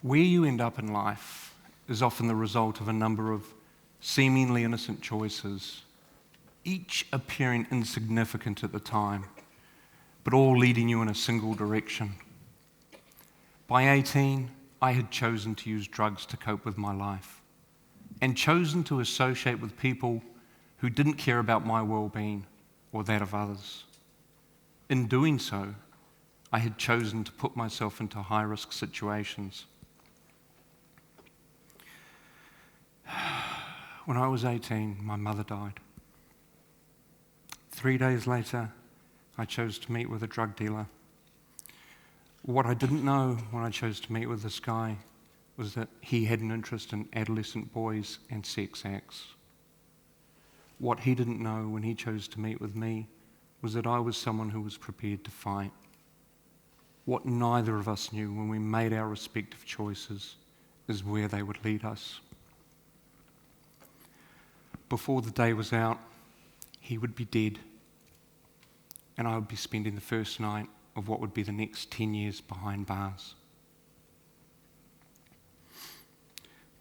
Where you end up in life is often the result of a number of seemingly innocent choices, each appearing insignificant at the time, but all leading you in a single direction. By 18, I had chosen to use drugs to cope with my life, and chosen to associate with people who didn't care about my well-being or that of others. In doing so, I had chosen to put myself into high-risk situations. When I was 18, my mother died. 3 days later, I chose to meet with a drug dealer. What I didn't know when I chose to meet with this guy was that he had an interest in adolescent boys and sex acts. What he didn't know when he chose to meet with me was that I was someone who was prepared to fight. What neither of us knew when we made our respective choices is where they would lead us. Before the day was out, he would be dead, and I would be spending the first night of what would be the next 10 years behind bars.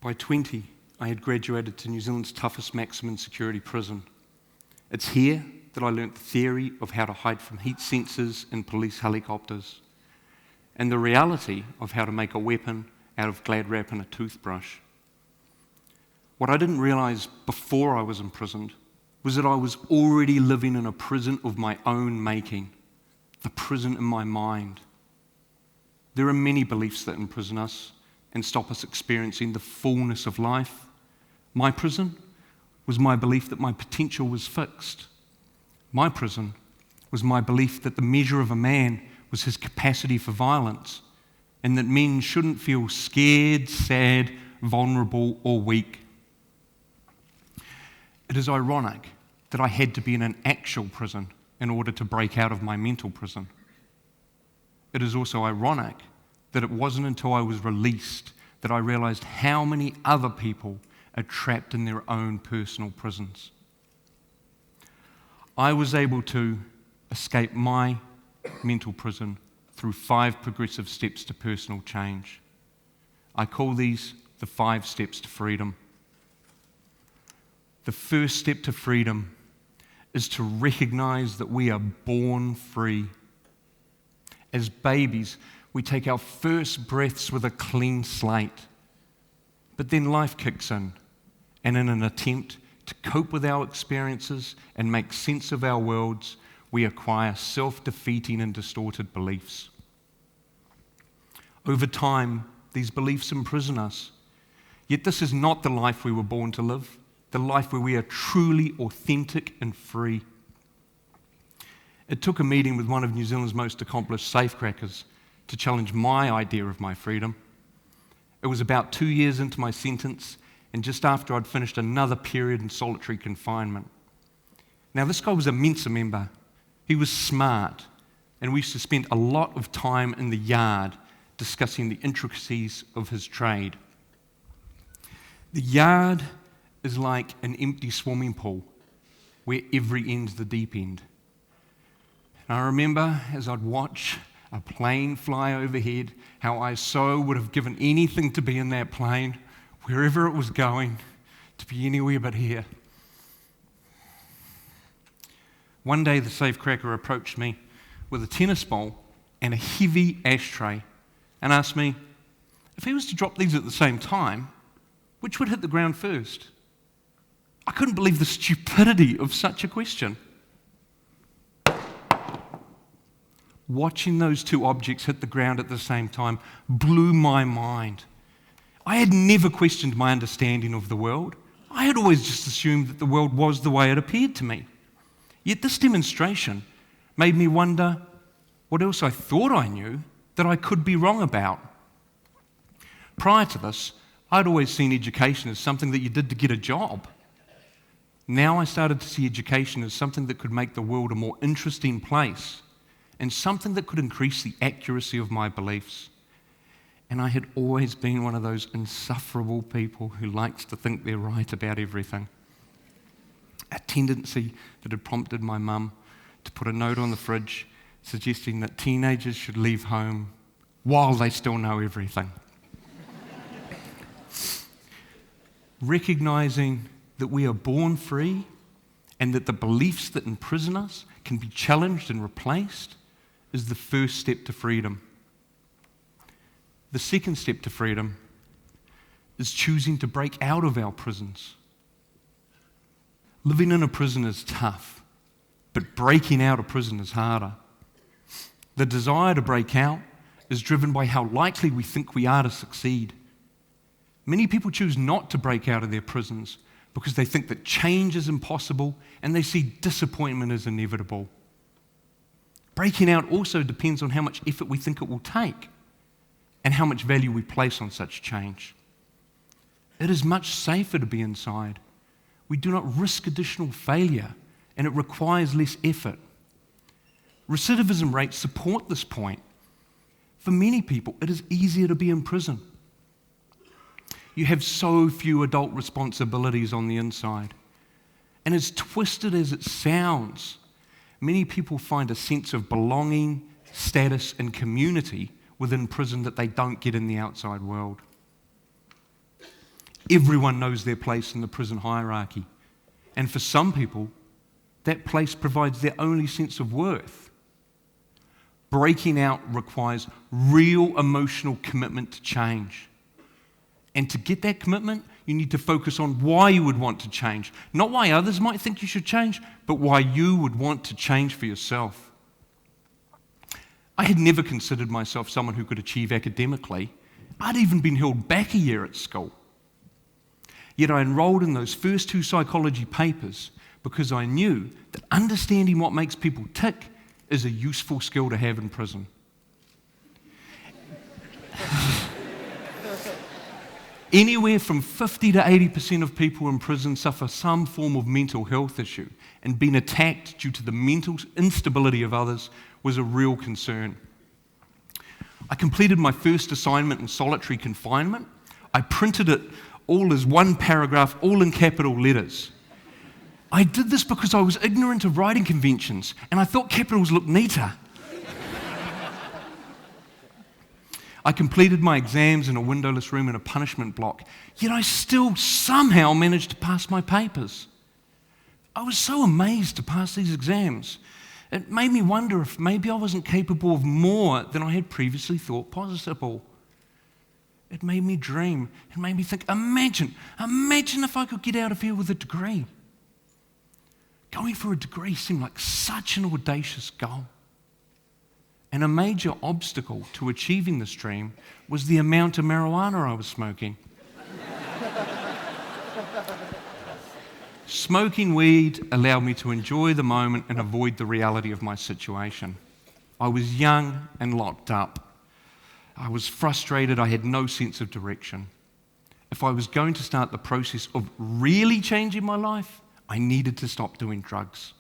By 20, I had graduated to New Zealand's toughest maximum security prison. It's here that I learnt the theory of how to hide from heat sensors in police helicopters, and the reality of how to make a weapon out of glad wrap and a toothbrush. What I didn't realise before I was imprisoned was that I was already living in a prison of my own making, the prison in my mind. There are many beliefs that imprison us and stop us experiencing the fullness of life. My prison was my belief that my potential was fixed. My prison was my belief that the measure of a man was his capacity for violence, and that men shouldn't feel scared, sad, vulnerable, or weak. It is ironic that I had to be in an actual prison in order to break out of my mental prison. It is also ironic that it wasn't until I was released that I realized how many other people are trapped in their own personal prisons. I was able to escape my mental prison through 5 progressive steps to personal change. I call these the 5 steps to freedom. The first step to freedom is to recognize that we are born free. As babies, we take our first breaths with a clean slate. But then life kicks in, and in an attempt to cope with our experiences and make sense of our worlds, we acquire self-defeating and distorted beliefs. Over time, these beliefs imprison us. Yet this is not the life we were born to live, the life where we are truly authentic and free. It took a meeting with one of New Zealand's most accomplished safecrackers to challenge my idea of my freedom. It was about 2 years into my sentence, and just after I'd finished another period in solitary confinement. Now, this guy was a Mensa member. He was smart, and we used to spend a lot of time in the yard discussing the intricacies of his trade. The yard is like an empty swimming pool where every end's the deep end. And I remember as I'd watch a plane fly overhead, how I so would have given anything to be in that plane, wherever it was going, to be anywhere but here. One day the safecracker approached me with a tennis ball and a heavy ashtray and asked me, if he was to drop these at the same time, which would hit the ground first? I couldn't believe the stupidity of such a question. Watching those 2 objects hit the ground at the same time blew my mind. I had never questioned my understanding of the world. I had always just assumed that the world was the way it appeared to me. Yet this demonstration made me wonder what else I thought I knew that I could be wrong about. Prior to this, I'd always seen education as something that you did to get a job. Now I started to see education as something that could make the world a more interesting place and something that could increase the accuracy of my beliefs. And I had always been one of those insufferable people who likes to think they're right about everything. A tendency that had prompted my mum to put a note on the fridge suggesting that teenagers should leave home while they still know everything. recognizing that we are born free and that the beliefs that imprison us can be challenged and replaced is the first step to freedom. The second step to freedom is choosing to break out of our prisons. Living in a prison is tough, but breaking out of prison is harder. The desire to break out is driven by how likely we think we are to succeed. Many people choose not to break out of their prisons because they think that change is impossible and they see disappointment as inevitable. Breaking out also depends on how much effort we think it will take and how much value we place on such change. It is much safer to be inside. We do not risk additional failure, and it requires less effort. Recidivism rates support this point. For many people, it is easier to be in prison. You have so few adult responsibilities on the inside. And as twisted as it sounds, many people find a sense of belonging, status, and community within prison that they don't get in the outside world. Everyone knows their place in the prison hierarchy. And for some people, that place provides their only sense of worth. Breaking out requires real emotional commitment to change. And to get that commitment, you need to focus on why you would want to change. Not why others might think you should change, but why you would want to change for yourself. I had never considered myself someone who could achieve academically. I'd even been held back a year at school. Yet I enrolled in those first 2 psychology papers because I knew that understanding what makes people tick is a useful skill to have in prison. Anywhere from 50 to 80% of people in prison suffer some form of mental health issue, and being attacked due to the mental instability of others was a real concern. I completed my first assignment in solitary confinement. I printed it all as one paragraph, all in capital letters. I did this because I was ignorant of writing conventions, and I thought capitals looked neater. I completed my exams in a windowless room in a punishment block, yet I still somehow managed to pass my papers. I was so amazed to pass these exams. It made me wonder if maybe I wasn't capable of more than I had previously thought possible. It made me dream. It made me think, imagine if I could get out of here with a degree. Going for a degree seemed like such an audacious goal. And a major obstacle to achieving this dream was the amount of marijuana I was smoking. Smoking weed allowed me to enjoy the moment and avoid the reality of my situation. I was young and locked up. I was frustrated. I had no sense of direction. If I was going to start the process of really changing my life, I needed to stop doing drugs.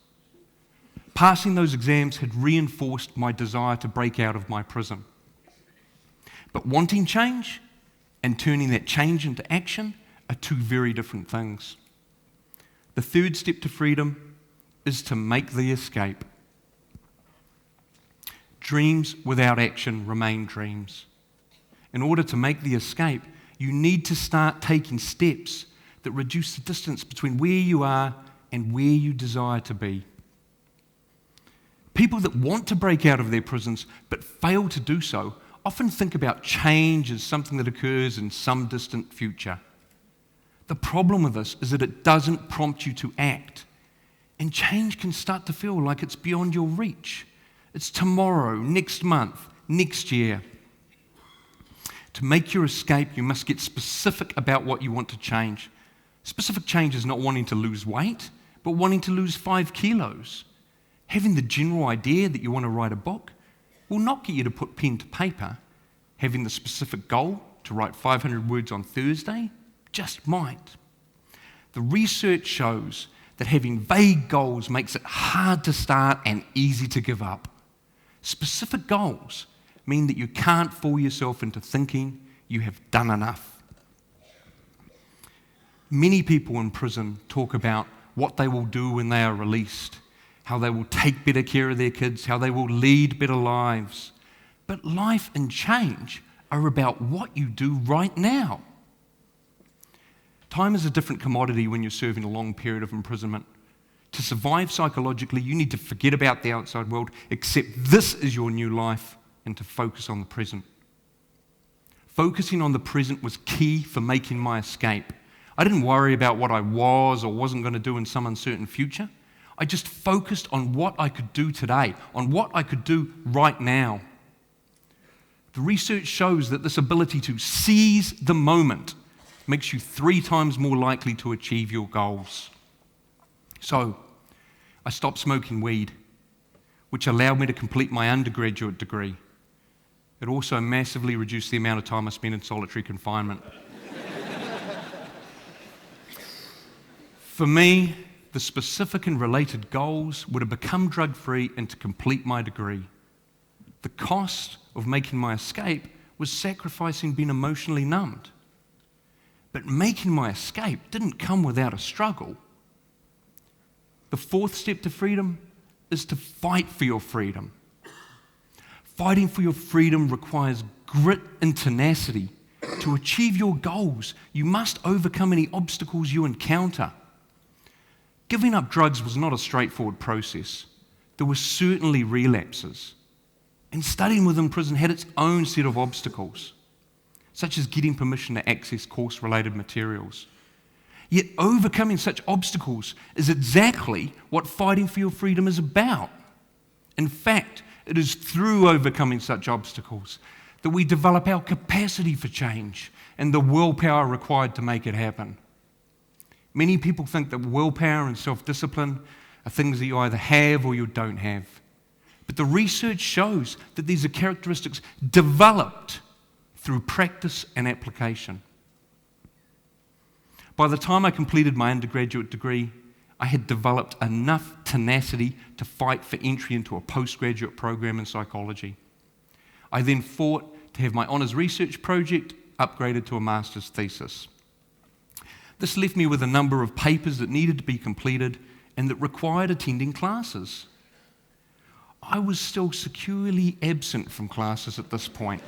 Passing those exams had reinforced my desire to break out of my prison. But wanting change and turning that change into action are 2 very different things. The third step to freedom is to make the escape. Dreams without action remain dreams. In order to make the escape, you need to start taking steps that reduce the distance between where you are and where you desire to be. People that want to break out of their prisons but fail to do so often think about change as something that occurs in some distant future. The problem with this is that it doesn't prompt you to act, and change can start to feel like it's beyond your reach. It's tomorrow, next month, next year. To make your escape, you must get specific about what you want to change. Specific change is not wanting to lose weight, but wanting to lose 5 kilos. Having the general idea that you want to write a book will not get you to put pen to paper. Having the specific goal to write 500 words on Thursday just might. The research shows that having vague goals makes it hard to start and easy to give up. Specific goals mean that you can't fool yourself into thinking you have done enough. Many people in prison talk about what they will do when they are released, how they will take better care of their kids, how they will lead better lives. But life and change are about what you do right now. Time is a different commodity when you're serving a long period of imprisonment. To survive psychologically, you need to forget about the outside world, accept this is your new life, and to focus on the present. Focusing on the present was key for making my escape. I didn't worry about what I was or wasn't going to do in some uncertain future. I just focused on what I could do today, on what I could do right now. The research shows that this ability to seize the moment makes you 3 times more likely to achieve your goals. So, I stopped smoking weed, which allowed me to complete my undergraduate degree. It also massively reduced the amount of time I spent in solitary confinement. For me, the specific and related goals were to become drug-free and to complete my degree. The cost of making my escape was sacrificing being emotionally numbed. But making my escape didn't come without a struggle. The 4th step to freedom is to fight for your freedom. Fighting for your freedom requires grit and tenacity. To achieve your goals, you must overcome any obstacles you encounter. Giving up drugs was not a straightforward process. There were certainly relapses. And studying within prison had its own set of obstacles, such as getting permission to access course-related materials. Yet overcoming such obstacles is exactly what fighting for your freedom is about. In fact, it is through overcoming such obstacles that we develop our capacity for change and the willpower required to make it happen. Many people think that willpower and self-discipline are things that you either have or you don't have. But the research shows that these are characteristics developed through practice and application. By the time I completed my undergraduate degree, I had developed enough tenacity to fight for entry into a postgraduate program in psychology. I then fought to have my honours research project upgraded to a master's thesis. This left me with a number of papers that needed to be completed and that required attending classes. I was still securely absent from classes at this point.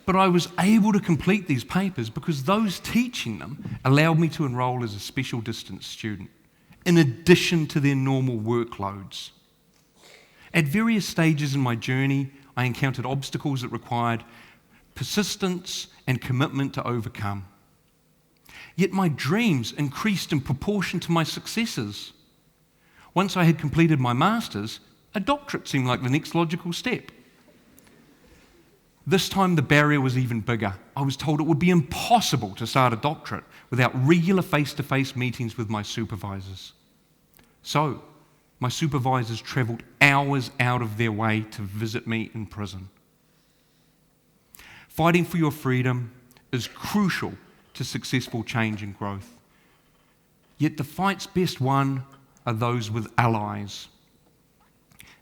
But I was able to complete these papers because those teaching them allowed me to enroll as a special distance student, in addition to their normal workloads. At various stages in my journey, I encountered obstacles that required persistence and commitment to overcome. Yet my dreams increased in proportion to my successes. Once I had completed my master's, a doctorate seemed like the next logical step. This time the barrier was even bigger. I was told it would be impossible to start a doctorate without regular face-to-face meetings with my supervisors. So, my supervisors travelled hours out of their way to visit me in prison. Fighting for your freedom is crucial to successful change and growth. Yet the fights best won are those with allies.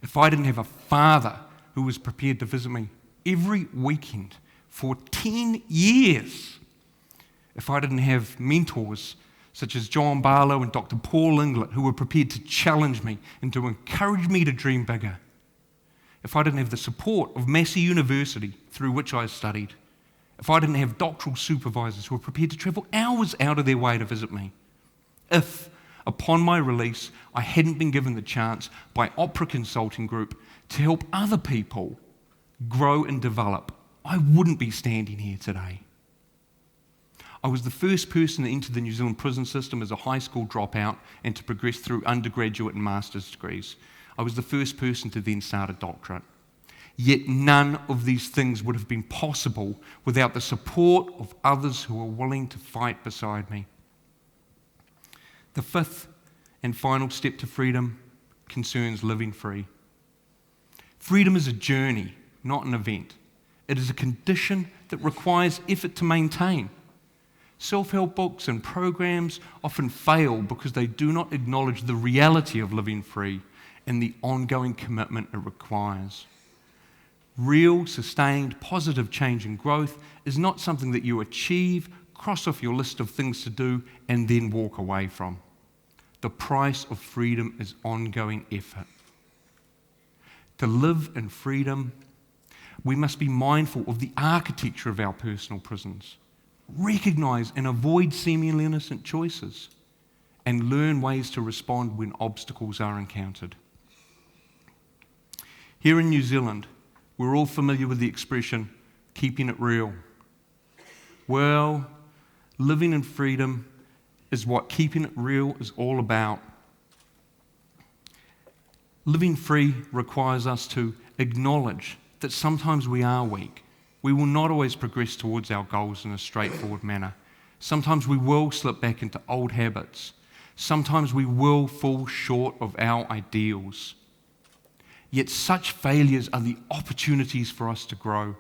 If I didn't have a father who was prepared to visit me every weekend for 10 years, if I didn't have mentors such as John Barlow and Dr. Paul Inglet who were prepared to challenge me and to encourage me to dream bigger, if I didn't have the support of Massey University through which I studied, if I didn't have doctoral supervisors who were prepared to travel hours out of their way to visit me, if upon my release, I hadn't been given the chance by Opera Consulting Group to help other people grow and develop, I wouldn't be standing here today. I was the first person to enter the New Zealand prison system as a high school dropout and to progress through undergraduate and master's degrees. I was the first person to then start a doctorate. Yet none of these things would have been possible without the support of others who were willing to fight beside me. The 5th and final step to freedom concerns living free. Freedom is a journey, not an event. It is a condition that requires effort to maintain. Self-help books and programs often fail because they do not acknowledge the reality of living free and the ongoing commitment it requires. Real, sustained, positive change and growth is not something that you achieve, cross off your list of things to do, and then walk away from. The price of freedom is ongoing effort. To live in freedom, we must be mindful of the architecture of our personal prisons. recognize and avoid seemingly innocent choices, and learn ways to respond when obstacles are encountered. Here in New Zealand, we're all familiar with the expression, keeping it real. Well, living in freedom is what keeping it real is all about. Living free requires us to acknowledge that sometimes we are weak. We will not always progress towards our goals in a straightforward manner. Sometimes we will slip back into old habits. Sometimes we will fall short of our ideals. Yet such failures are the opportunities for us to grow.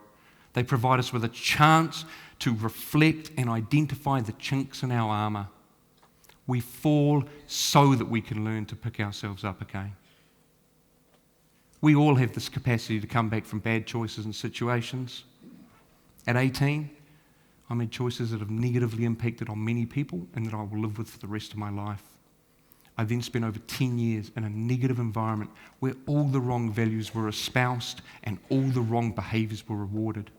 They provide us with a chance to reflect and identify the chinks in our armour. We fall so that we can learn to pick ourselves up again. We all have this capacity to come back from bad choices and situations. At 18, I made choices that have negatively impacted on many people and that I will live with for the rest of my life. I then spent over 10 years in a negative environment where all the wrong values were espoused and all the wrong behaviours were rewarded.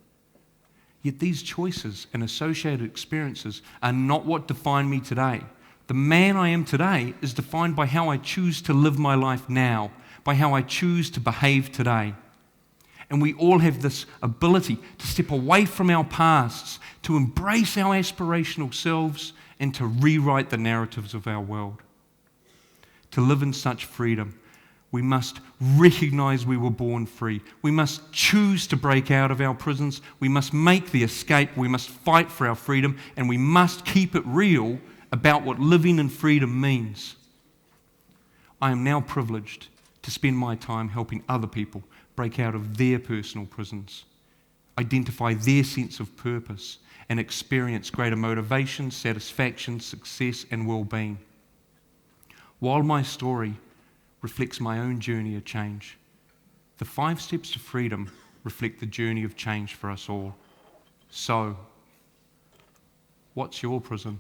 Yet these choices and associated experiences are not what define me today. The man I am today is defined by how I choose to live my life now, by how I choose to behave today. And we all have this ability to step away from our pasts, to embrace our aspirational selves, and to rewrite the narratives of our world. To live in such freedom, we must recognize we were born free. We must choose to break out of our prisons. We must make the escape. We must fight for our freedom. And we must keep it real about what living in freedom means. I am now privileged to spend my time helping other people break out of their personal prisons, identify their sense of purpose, and experience greater motivation, satisfaction, success, and well-being. While my story reflects my own journey of change, the 5 steps to freedom reflect the journey of change for us all. So, what's your prison?